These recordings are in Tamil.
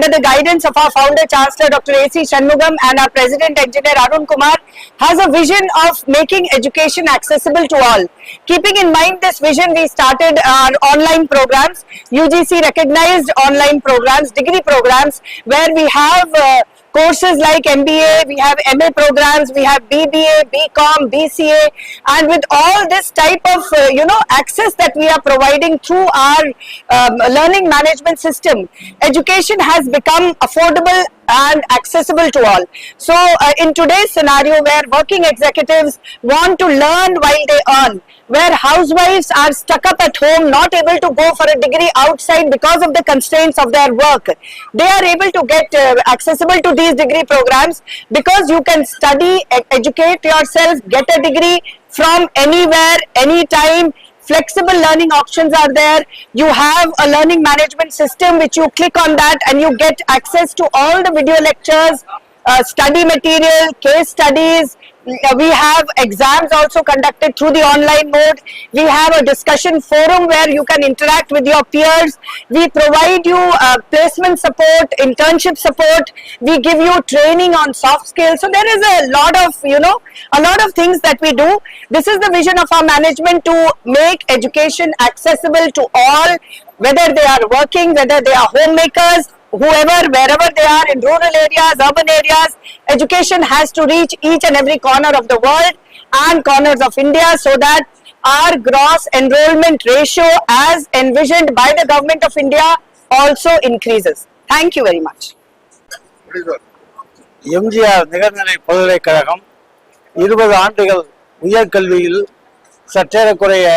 the guidance of our founder Chancellor Dr. A.C. Shanmugam and our President Engineer Arun Kumar, has a vision of making education accessible to all. Keeping in mind this vision, we started our online programs, UGC recognized online programs, degree programs, where we have courses like MBA, we have MA programs, we have BBA, BCom, BCA, and with all this type of access that we are providing through our learning management system, education has become affordable and accessible to all. So in today's scenario where working executives want to learn while they earn, where housewives are stuck up at home, not able to go for a degree outside because of the constraints of their work, they are able to get accessible to these degree programs, because you can study, educate yourself, get a degree from anywhere, anytime. Flexible learning options are there. You have a learning management system which you click on that and you get access to all the video lectures, study material, case studies. We have exams also conducted through the online mode. We have a discussion forum where you can interact with your peers. We provide you placement support, internship support. We give you training on soft skills. So there is a lot of, a lot of things that we do. This is the vision of our management, to make education accessible to all, whether they are working, whether they are homemakers, whoever, wherever they are, in rural areas, urban areas. Education has to reach each and every corner of the world and corners of India, so that our gross enrollment ratio as envisioned by the government of India also increases. Thank you very much. MGR நிகர்நிலை பல்கலைக்கழகம் 20 ஆண்டுகள் உயர்கல்வியில் சற்றேறக்குறைய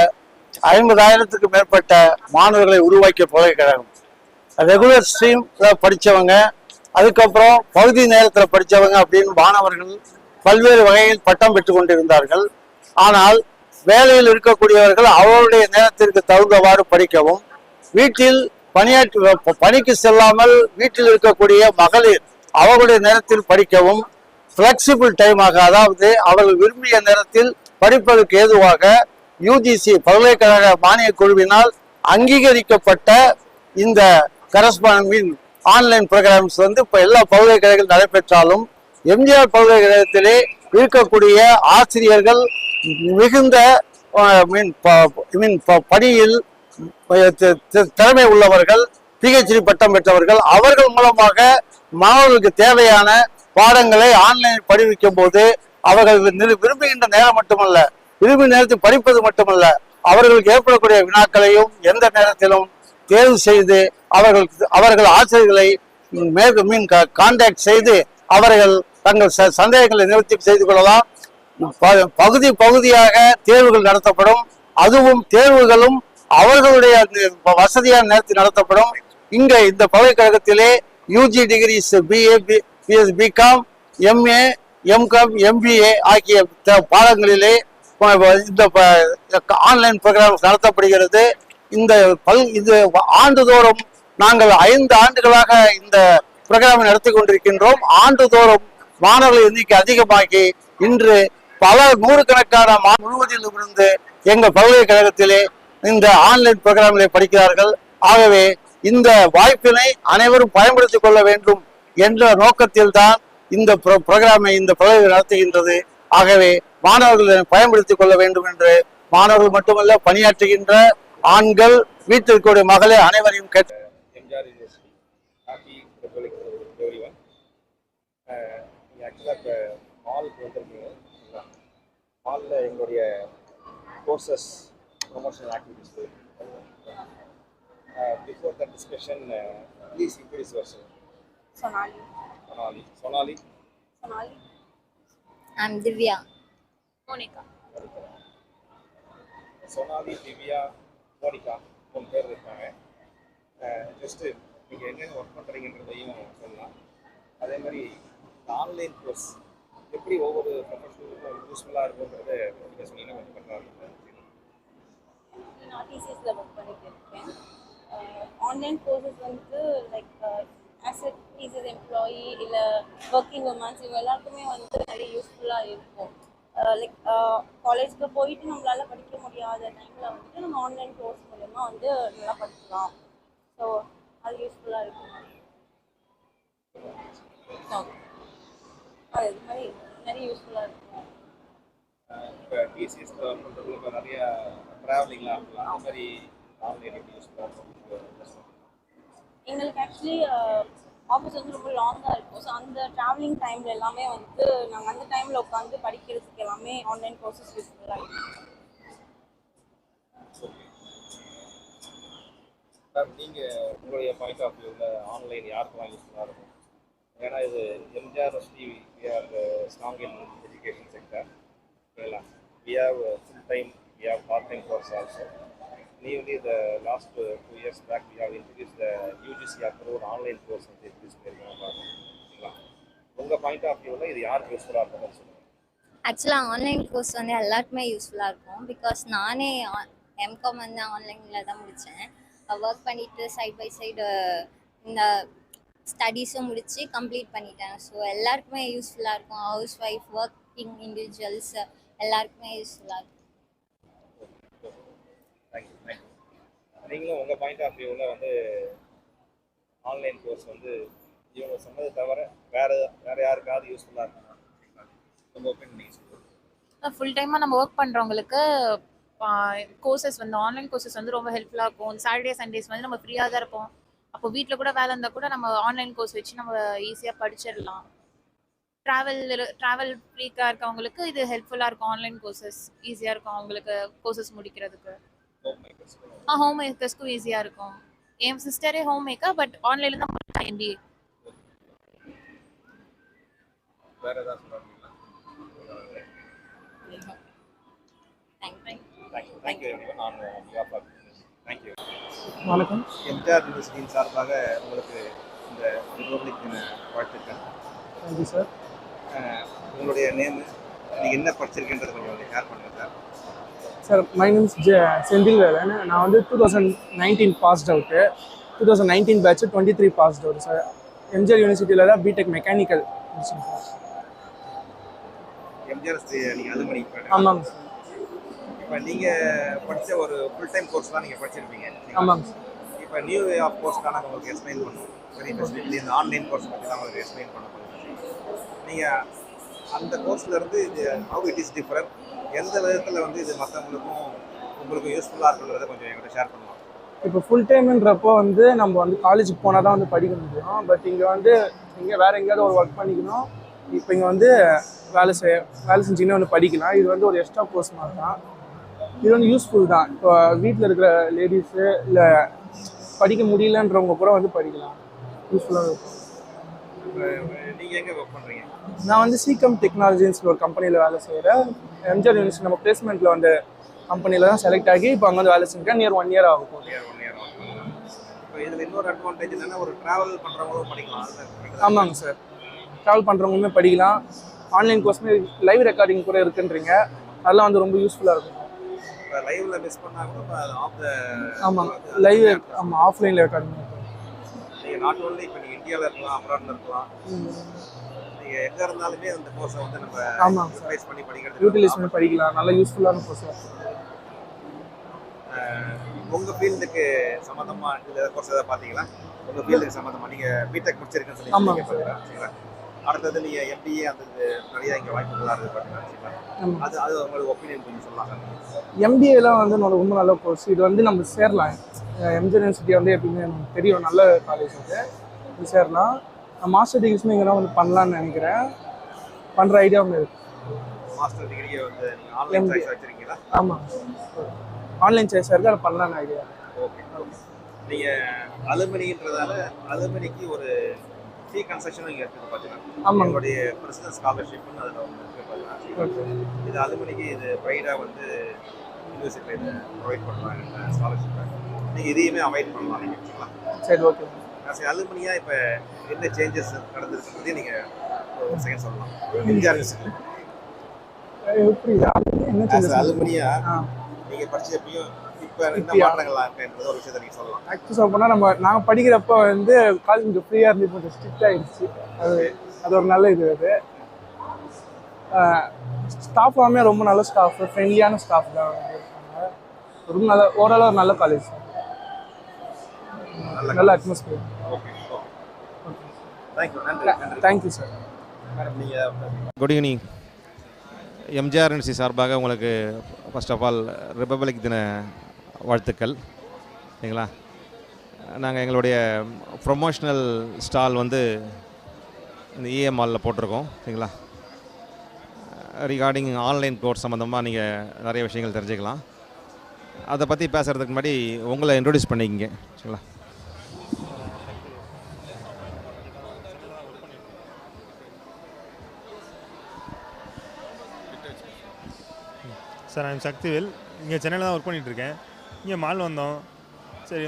50,000க்கு மேற்பட்ட மாணவர்களை உருவாக்கிய பல்கலைக்கழகம். ரெகுலர் ஸ்ட்ரீம் படித்தவங்க, அதுக்கப்புறம் பகுதி நேரத்தில் படித்தவங்க அப்படின்னு மாணவர்கள் பல்வேறு வகையில் பட்டம் பெற்று கொண்டிருந்தார்கள். ஆனால் வேலையில் இருக்கக்கூடியவர்கள் அவருடைய நேரத்திற்கு தகுந்தவாறு படிக்கவும், வீட்டில் பணிக்கு செல்லாமல் வீட்டில் இருக்கக்கூடிய மகளிர் அவர்களுடைய நேரத்தில் படிக்கவும், ஃப்ளெக்சிபிள் டைமாக, அதாவது அவர்கள் விரும்பிய நேரத்தில் படிப்பதற்கு ஏதுவாக யூஜிசி பல்கலைக்கழக மானிய குழுவினால் அங்கீகரிக்கப்பட்ட இந்த கரஸ்பாண்டிங் ஆன்லைன் ப்ரோக்ராம்ஸ் இப்போ எல்லா பல்கலைக்கழகங்கள் நடைபெற்றாலும், எம்ஜிஆர் பல்கலைக்கழகத்திலே இருக்கக்கூடிய ஆசிரியர்கள் மிகுந்த பணியில் திறமை உள்ளவர்கள், PhD பட்டம் பெற்றவர்கள். அவர்கள் மூலமாக மாணவர்களுக்கு தேவையான பாடங்களை ஆன்லைனில் படிவிக்கும் போது அவர்கள் விரும்புகின்ற நேரம் மட்டுமல்ல, விரும்பிய நேரத்தில் படிப்பது மட்டுமல்ல, அவர்களுக்கு ஏற்படக்கூடிய வினாக்களையும் எந்த நேரத்திலும் தேர்வு செய்து அவர்கள் ஆசிரியர்களை கான்டாக்ட் செய்து அவர்கள் தங்கள் சந்தேகங்களை நிவர்த்தி செய்து கொள்ளலாம். பகுதியாக தேர்வுகள் நடத்தப்படும். அதுவும் தேர்வுகளும் அவர்களுடைய வசதியான நேரத்தில் நடத்தப்படும். இந்த பல்கலைக்கழகத்திலே UG degrees BA, BCom, MA, MCom, MBA ஆகிய பாடங்களிலே இந்த ஆன்லைன் ப்ரோக்ராம் நடத்தப்படுகிறது. இது ஆண்டுதோறும் நாங்கள் 5 ஆண்டுகளாக இந்த ப்ரோக்ராமை நடத்தி கொண்டிருக்கின்றோம். ஆண்டுதோறும் மாணவர்கள் எண்ணிக்கை அதிகமாகி இன்று பல நூறுக்கணக்கான முழுவதிலும் இருந்து எங்கள் பல்கலைக்கழகத்திலே இந்த ஆன்லைன் ப்ரோக்ராமிலே படிக்கிறார்கள். ஆகவே இந்த வாய்ப்பினை அனைவரும் பயன்படுத்திக் கொள்ள வேண்டும் என்ற நோக்கத்தில் தான் இந்த ப்ரோக்ராமை இந்த பல்கலை நடத்துகின்றது. ஆகவே மாணவர்கள் பயன்படுத்திக் கொள்ள வேண்டும் என்று மாணவர்கள் மட்டுமல்ல, பணியாற்றுகின்ற ஆண்கள், வீட்டில் இருக்கக்கூடிய மகளே அனைவரையும் கேட்டு எங்களுடைய courses promotional activities. Before the discussion, please introduce yourself. Sonali. I'm Divya. Monica. Sonali, Divya, Monica 3 பேர் இருக்காங்க. ஜஸ்ட் நீங்கள் என்னென்ன ஒர்க் பண்ணுறீங்கன்றதையும் சொல்லலாம். அதே மாதிரி ஆன்லைன் கோர்ஸ் எப்படி ஒவ்வொரு ப்ரொஃபஷனலுக்கும் யூஸ்ஃபுல்லாக இருக்குன்றதை நீங்கள் சொன்னீங்கன்னா கொஞ்சம் பண்ணுறாங்க. நான் டிசிஎஸில் ஒர்க் பண்ணிட்டு இருக்கேன். ஆன்லைன் கோர்சஸ் வந்து like as a TCS employee இல்லை ஒர்க்கிங் உமன்ஸ் இவங்க எல்லாருக்குமே வந்து நிறைய யூஸ்ஃபுல்லாக இருக்கும். லைக் காலேஜுக்கு போயிட்டு நம்மளால் படிக்க முடியாத டைமில் வந்துட்டு நம்ம ஆன்லைன் கோர்ஸ் மூலமாக வந்து நல்லா படிக்கலாம். ஸோ அது யூஸ்ஃபுல்லாக இருக்கும். ஆகும். அது இது மாதிரி நிறைய யூஸ்ஃபுல்லாக இருக்கும். இப்போ டிசிஎஸ்ல ஒர்க் பண்ணுறதுல இப்போ நிறைய ட்ராவலிங்லாம் இருக்கலாம், அந்த மாதிரி ஆன்லைன் எப்படி யூஸ்ஃபுல்லாக இருக்கும்? எங்களுக்கு ஆக்சுவலி ஆஃபீஸ் வந்து ரொம்ப லாங்காக இருக்கும். ஸோ அந்த ட்ராவலிங் டைமில் எல்லாமே வந்து நாங்கள் அந்த டைமில் உட்காந்து படிக்கிறதுக்கு எல்லாமே ஆன்லைன் கோர்சஸ் யூஸ்ஃபுல்லாக இருக்கும். மேம், நீங்கள் உங்களுடைய பாயிண்ட் ஆஃப் வியூவில் ஆன்லைன் யாருக்கெல்லாம் யூஸ்ஃபுல்லாக இருக்கும்? ஏன்னா இது MGR university we are strong in education sector. ஓகேங்களா? We have full time, we have part time course also. Newly the last 2 years back we have introduced the UGC approved online course வந்து introduce பண்ணிருக்காங்க. ஓகேங்களா? உங்கள் பாயிண்ட் ஆஃப் வியூவில் இது யாருக்கு யூஸ்ஃபுல்லாக இருக்கும்னு சொல்லுங்கள். ஆக்சுவலாக ஆன்லைன் கோர்ஸ் வந்து எல்லாருக்குமே யூஸ்ஃபுல்லாக இருக்கும். பிகாஸ் நானே எம்காம் வந்து ஆன்லைனில் தான் முடித்தேன். ஒர்க் பண்ணிவிட்டு சைட் பை சைடு இந்த ஸ்டடீஸும் முடித்து கம்ப்ளீட் பண்ணிட்டேன். ஸோ எல்லாருக்குமே யூஸ்ஃபுல்லாக இருக்கும். ஹவுஸ் ஒய்ஃப், ஒர்க்கிங் இண்டிவிஜுவல்ஸ் எல்லாருக்குமே யூஸ்ஃபுல்லாக இருக்கும். தேங்க்யூ. நீங்களும் உங்கள் பாயிண்ட் ஆஃப் வியூவில் வந்து ஆன்லைன் கோர்ஸ் வந்து இவங்க சொன்னதை தவிர வேறு யாருக்காவது யூஸ்ஃபுல்லாக இருக்குமா? உங்கள் ஒப்பீனியன் நீங்கள் சொல்லுங்கள். ஃபுல் டைமாக நம்ம ஒர்க் பண்ணுறவங்களுக்கு கோர்சஸ் வந்து ஆன்லைன் கோர்சஸ் வந்து ரொம்ப ஹெல்ப்ஃபுல்லாக இருக்கும். சாட்டர்டே சண்டேஸ் வந்து நம்ம ஃப்ரீயாக தான் இருப்போம். அப்போ வீட்டில் கூட வேலை இருந்தால் கூட நம்ம ஆன்லைன் கோர்ஸ் வச்சு நம்ம ஈஸியாக படிச்சிடலாம். ட்ராவல் ஃப்ரீக்காக இருக்கவங்களுக்கு இது ஹெல்ப்ஃபுல்லாக இருக்கும். ஆன்லைன் கோர்சஸ் ஈஸியாக இருக்கும் அவங்களுக்கு கோர்சஸ் முடிக்கிறதுக்கு. ஹோம் மேக்கர்ஸ்க்கும் ஈஸியாக இருக்கும். என் சிஸ்டரே ஹோம் மேக்கர், பட் ஆன்லைனில் தான் முடிச்சா MBA. வேறு ஏதாவது சொல்லுவாங்களா? தேங்க்யூ. நான் தேங்க்யூ. வணக்கம். எம்ஜிஆர் யூனிவர்சிட்டியின் சார்பாக உங்களுக்கு இந்த ரிபப்ளிக் தின வாழ்த்துக்கள். Thank you sir. உங்களுடைய நேம், நீங்கள் என்ன படிச்சிருக்கின்றது கொஞ்சம் ஷேர் பண்ணுங்கள் sir. Sir, my name's Senthil Velan. நான் வந்து 2019 passed out. 2019 batch 23 passed out sir. MGR யூனிவர்சிட்டியில் தான் பிடெக் மெக்கானிக்கல் முடிச்சேன் சார். எம்ஜிஆர் நீங்கள் அது பண்ணி ஆமாங்க சார். இப்போ நீங்கள் படித்த ஒரு ஃபுல் டைம் கோர்ஸ் தான் நீங்கள் படிச்சிருப்பீங்க. ஆமாங்க சார். இப்போ நியூ வே ஆஃப் கோர்ஸ் தான் நாங்கள் உங்களுக்கு எக்ஸ்பிளைன் பண்ணுவோம். வெரி ஸ்பெசிஃபிக்லி இந்த ஆன்லைன் கோர்ஸ் பற்றி தான் உங்களுக்கு எக்ஸ்பிளைன் பண்ண போகிறோம். நீங்கள் அந்த கோர்ஸ்லேருந்து இது ஹவு இட் இஸ் டிஃப்ரெண்ட், எந்த விதத்தில் வந்து இது மற்றவங்களுக்கும் உங்களுக்கும் யூஸ்ஃபுல்லாக இருக்குன்றதை கொஞ்சம் எங்கிட்ட ஷேர் பண்ணலாம். இப்போ ஃபுல் டைம்ன்றப்போ வந்து நம்ம வந்து காலேஜுக்கு போனால் தான் வந்து படிக்க முடியும். பட் இங்கே வந்து வேறு எங்கேயாவது ஒரு ஒர்க் பண்ணிக்கணும். இப்போ இங்கே வந்து வேலை செஞ்சுக்கினே வந்து படிக்கலாம். இது வந்து ஒரு எக்ஸ்ட்ரா கோர்ஸ் மாதிரி தான். இது வந்து யூஸ்ஃபுல் தான். இப்போ வீட்டில் இருக்கிற லேடிஸு இல்லை படிக்க முடியலன்றவங்க கூட வந்து படிக்கலாம். யூஸ்ஃபுல்லாக இருக்கும். நீங்கள் எங்கே ஒர்க் பண்ணுறீங்க? நான் வந்து சிகம் டெக்னாலஜின்னு ஒரு கம்பெனியில் வேலை செய்கிறேன். எம்ஜிஆர் யூனிவர்சிட்டி நம்ம பிளேஸ்மெண்ட்டில் வந்து கம்பெனியில் தான் செலக்ட் ஆகி இப்போ அங்கே வந்து வேலை செஞ்சேன். நியர் 1 year ஆகும். இப்போ இதில் இன்னொரு அட்வான்டேஜ் என்னென்னா ஒரு ட்ராவல் பண்ணுறவங்களும் படிக்கலாம். ஆமாங்க சார். ட்ராவல் பண்ணுறவங்களுமே படிக்கலாம். ஆன்லைன் கோர்ஸ்மே லைவ் ரெக்கார்டிங் கூட இருக்குன்றீங்க. அதெல்லாம் வந்து ரொம்ப யூஸ்ஃபுல்லாக இருக்கும். இப்போ லைவ்ல மிஸ் பண்ணாங்க. ஆமாங்க, லைவ். ஆமாம், ஆஃப்லைனில் ரெக்கார்டிங். நீங்கள் நாட் ஓன்லி இப்போ நீங்கள் இந்தியாவில் இருக்கலாம், அப்ராட்ல இருக்கலாம், நீங்கள் எங்கே இருந்தாலுமே அந்த கோர்ஸை வந்து நம்ம ஆமாம் யூட்டிலைஸ் பண்ணி படிக்கிறது யூட்டிலைஸ் பண்ணி படிக்கலாம். நல்ல யூஸ்ஃபுல்லான கோர்ஸாக இருக்கும். உங்கள் ஃபீல்டுக்கு சம்மந்தமாக இந்த கோர்ஸ் எதாவது பார்த்தீங்களா? உங்கள் ஃபீல்டுக்கு சம்மந்தமாக நீங்கள் பிடெக் முடிச்சிருக்கேன்னு சொல்லி பார்த்தீங்களா? அடுத்தது நீங்கள் MBA அந்த நிறையா இங்கே வாய்ப்புகளாக இருக்குது பார்த்தீங்கன்னா அது உங்களுக்கு ஒப்பீனியன் கொஞ்சம் சொல்லலாம். MBAலாம் வந்து ரொம்ப நல்ல கோர்ஸ். இது வந்து நம்ம சேரலாம். எம்ஜிஆர் யூனிவர்சிட்டி வந்து எப்படின்னு எனக்கு தெரியும், நல்ல காலேஜ் வந்து. இது சேரலாம். நான் மாஸ்டர் டிகிரிஸ்மே இங்கே வந்து பண்ணலான்னு நினைக்கிறேன். பண்ணுற ஐடியாவும் இருக்குது. மாஸ்டர் டிகிரியை வந்து நீங்கள் ஆன்லைன் சாய்ஸ் வச்சுருக்கீங்களா? ஆமாம், ஆன்லைன் சாய்ஸ் இருக்குது. அதை பண்ணலான்னு ஐடியா. ஓகே. நீங்கள் அலுமினின்றதால அலுமினிக்கு ஒரு ஃபீ கன்செஷனும் இங்கே இருக்குது பார்த்தீங்கன்னா. ஆமாம், உங்களுடைய பர்சனல் ஸ்காலர்ஷிப்னு அதில் ஒன்று இருக்குது பார்த்தீங்கன்னா. இது அலுமினிக்கு இது ப்ரைடாக வந்து யூனிவர்சிட்டியில் இதை ப்ரொவைட் பண்ணுறாங்க ஸ்காலர்ஷிப்பை. நீங்கள் இதையுமே அவாய்ட் பண்ணலாம். நீங்கள் வச்சுக்கலாம். சரி, ஓகே. அலுமினியா இப்போ என்ன சேஞ்சஸ் நடந்திருக்குன்றதே நீங்கள் ஒரு செகண்ட் சொல்லலாம். எம்ஜிஆர் யூனிவர்சிட்டி எப்படி அலுமினியா நீங்கள் படிச்சப்பையும் இப்போ என்ன மாற்றங்கள்லாம் இருக்குன்ற ஒரு விஷயத்தை நீங்கள் சொல்லலாம். ஆக்சுவலி சொல்ல போனால் நாங்கள் படிக்கிறப்போ வந்து காலேஜ் கொஞ்சம் ஃப்ரீயாக இருந்து கொஞ்சம் ஸ்ட்ரிக்ட் ஆகிடுச்சு. அது ஒரு நல்ல இது. அது ஸ்டாஃப் எல்லாமே ரொம்ப நல்ல ஸ்டாஃப், ஃப்ரெண்ட்லியான ஸ்டாஃப் தான் இருக்காங்க. ரொம்ப நல்ல ஓவராலாக ஒரு நல்ல காலேஜ், நல்ல அட்மாஸ்பியர். ஓகே. தேங்க்யூ, நன்றி. Thank you sir. மேடம் நீங்கள் குட் ஈவினிங். எம்ஜிஆர்என்சி சார்பாக உங்களுக்கு ஃபர்ஸ்ட் ஆஃப் ஆல் ரிப்பப்ளிக் தின வாழ்த்துக்கள். சரிங்களா? நாங்கள் எங்களுடைய ப்ரொமோஷனல் ஸ்டால் வந்து இந்த இஎம் மாலில் போட்டிருக்கோம். சரிங்களா? ரிகார்டிங் ஆன்லைன் கோர்ஸ் சம்மந்தமாக நீங்கள் நிறைய விஷயங்கள் தெரிஞ்சுக்கலாம். அதை பற்றி பேசுகிறதுக்கு முன்னாடி உங்களை இன்ட்ரடியூஸ் பண்ணிக்கிங்க. சரிங்களா? Sir I'm Sakthivel. இங்கே சென்னையில் தான் ஒர்க் பண்ணிகிட்ருக்கேன். இங்கே மால் வந்தோம். சரி,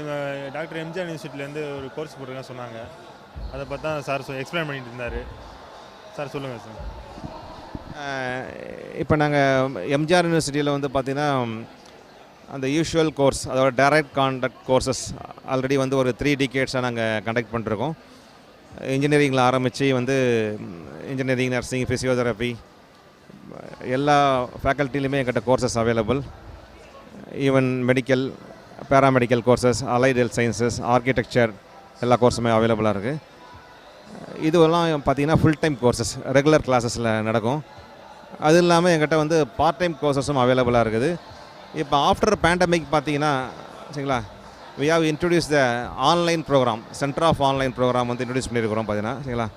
டாக்டர் எம்ஜிஆர் யூனிவர்சிட்டிலேருந்து ஒரு கோர்ஸ் போட்டிருக்கேன் சொன்னாங்க. அதை பார்த்தா சார் எக்ஸ்பிளைன் பண்ணிட்டு இருந்தார். சார் சொல்லுங்கள் சார். இப்போ நாங்கள் எம்ஜிஆர் யூனிவர்சிட்டியில் வந்து பார்த்திங்கன்னா அந்த யூஷுவல் கோர்ஸ், அதோட டைரக்ட் கான்டக்ட் கோர்சஸ் ஆல்ரெடி வந்து ஒரு 3 டிகேட்ஸாக நாங்கள் கண்டக்ட் பண்ணிருக்கோம். இன்ஜினியரிங்கில் ஆரம்பித்து வந்து இன்ஜினியரிங், நர்சிங், ஃபிசியோதெரப்பி எல்லா ஃபேக்கல்ட்டிலையுமே எங்கிட்ட courses available. Even medical, paramedical courses, allied health sciences, architecture எல்லா கோர்ஸுமே அவைலபிளாக இருக்குது. இதுவெல்லாம் பார்த்திங்கன்னா ஃபுல் டைம் கோர்சஸ் ரெகுலர் கிளாஸஸில் நடக்கும். அது இல்லாமல் எங்கிட்ட வந்து பார்ட் டைம் கோர்சஸும் அவைலபிளாக இருக்குது. இப்போ ஆஃப்டர் பேண்டமிக் பார்த்தீங்கன்னா சரிங்களா, we have introduce the online program, center of online program வந்து இன்ட்ரடியூஸ் பண்ணியிருக்கிறோம் பார்த்தீங்கன்னா. சரிங்களா?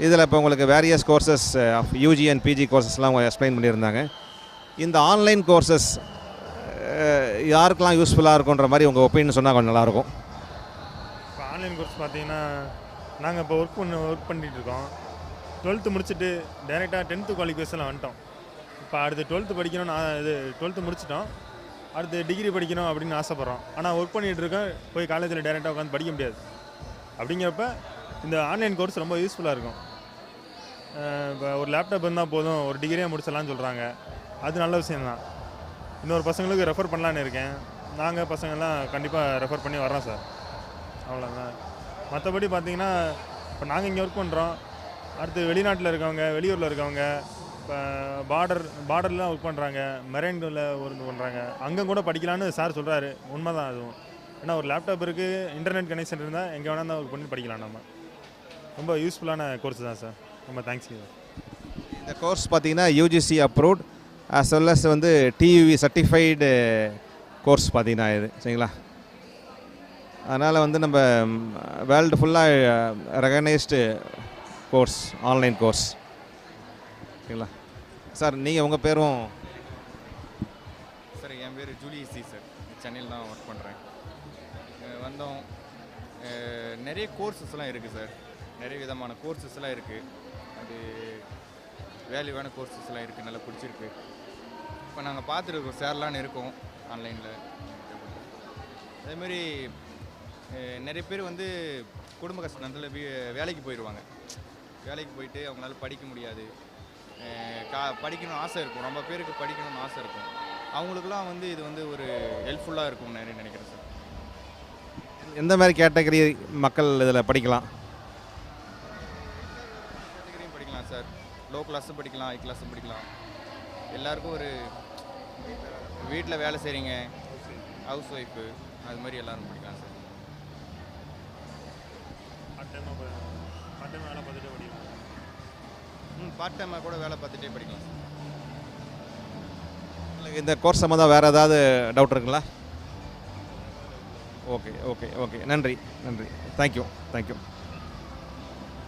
இதில் இப்போ உங்களுக்கு various courses of UG and PG கோர்சஸ்லாம் அவங்க எக்ஸ்பிளைன் பண்ணியிருந்தாங்க. இந்த ஆன்லைன் கோர்சஸ் யாருக்கெல்லாம் யூஸ்ஃபுல்லாக இருக்குன்ற மாதிரி உங்கள் ஒப்பீனியன் சொன்னால் கொஞ்சம் நல்லாயிருக்கும். இப்போ ஆன்லைன் கோர்ஸ் பார்த்தீங்கன்னா நாங்கள் இப்போ ஒர்க் பண்ணிகிட்டு இருக்கோம். 12th முடிச்சுட்டு டைரெக்டாக 10th குவாலிஃபிகேஷனில் வந்துட்டோம். இப்போ அடுத்து 12th படிக்கணும்னு இது 12th முடிச்சிட்டோம். அடுத்து டிகிரி படிக்கணும் அப்படின்னு ஆசைப்பட்றோம். ஆனால் ஒர்க் பண்ணிகிட்டு இருக்கோம். போய் காலேஜில் டைரெக்டாக உட்காந்து படிக்க முடியாது. அப்படிங்கிறப்ப இந்த ஆன்லைன் கோர்ஸ் ரொம்ப யூஸ்ஃபுல்லாக இருக்கும். இப்போ ஒரு லேப்டாப் இருந்தால் போதும், ஒரு டிகிரியாக முடிச்சிடலான்னு சொல்கிறாங்க. அது நல்ல விஷயம்தான். இன்னொரு பசங்களுக்கு ரெஃபர் பண்ணலான்னு இருக்கேன். நாங்கள் பசங்கள்லாம் கண்டிப்பாக ரெஃபர் பண்ணி வர்றோம் சார். அவ்வளோதான். மற்றபடி பார்த்தீங்கன்னா இப்போ நாங்கள் இங்கே ஒர்க் பண்ணுறோம். அடுத்து வெளிநாட்டில் இருக்கவங்க, வெளியூரில் இருக்கவங்க, இப்போ பார்டர்லாம் ஒர்க் பண்ணுறாங்க, மெரைனில் ஒர்க் பண்ணுறாங்க. அங்கே கூட படிக்கலான்னு சார் சொல்கிறாரு. உண்மை தான் அதுவும். ஏன்னா ஒரு லேப்டாப் இருக்குது, இன்டர்நெட் கனெக்ஷன் இருந்தால் எங்கே வேணால் தான் ஒர்க் பண்ணி படிக்கலாம். நம்ம ரொம்ப யூஸ்ஃபுல்லான கோர்ஸ் தான் சார். ரொம்ப தேங்க்ஸ். இந்த கோர்ஸ் பார்த்தீங்கன்னா UGC approved as well as வந்து டியூவி சர்டிஃபைடு கோர்ஸ் பார்த்தீங்கன்னா இது. சரிங்களா? அதனால் வந்து நம்ம வேர்ல்டு ஃபுல்லாக ரெகனைஸ்டு கோர்ஸ், ஆன்லைன் கோர்ஸ். சரிங்களா? சார் நீங்கள் உங்கள் பேரும்? சார் என் பேர் ஜூலியஸ் சார். சென்னையில் தான் ஒர்க் பண்ணுறேன். வந்தோம். நிறைய கோர்சஸ்லாம் இருக்குது சார். நிறைய விதமான கோர்சஸ்லாம் இருக்குது. அது வேல்யூவான கோர்சஸ்லாம் இருக்குது. நல்லா பிடிச்சிருக்கு. இப்போ நாங்கள் பார்த்துருக்கோம், சேரலான்னு இருக்கோம் ஆன்லைனில். அதேமாரி நிறைய பேர் வந்து குடும்ப கஷ்டத்தில் வேலைக்கு போயிடுவாங்க. வேலைக்கு போயிட்டு அவங்களால படிக்க முடியாது. படிக்கணும்னு ஆசை இருக்கும். ரொம்ப பேருக்கு படிக்கணும்னு ஆசை இருக்கும். அவங்களுக்குலாம் வந்து இது வந்து ஒரு ஹெல்ப்ஃபுல்லாக இருக்கும்னு நிறைய நினைக்கிறேன் சார். எந்த மாதிரி கேட்டகரி மக்கள் இதில் படிக்கலாம்? கேட்டகரியும் படிக்கலாம் சார். லோ கிளாஸும் படிக்கலாம், ஹை கிளாஸும் படிக்கலாம். எல்லாருக்கும் ஒரு வீட்டில் வேலை செய்கிறீங்க, ஹவுஸ் ஒய்ஃபு, அது மாதிரி எல்லோரும் படிக்கலாம் சார். பார்ட் டைமாக வேலை பார்த்துட்டே படிக்கலாம். பார்ட் டைமாக கூட வேலை பார்த்துட்டே படிக்கலாம் சார். உங்களுக்கு இந்த கோர்ஸ் சம்மந்தம் வேறு ஏதாவது டவுட் இருக்குங்களா? Okay okay okay. நன்றி நன்றி. Thank you thank you.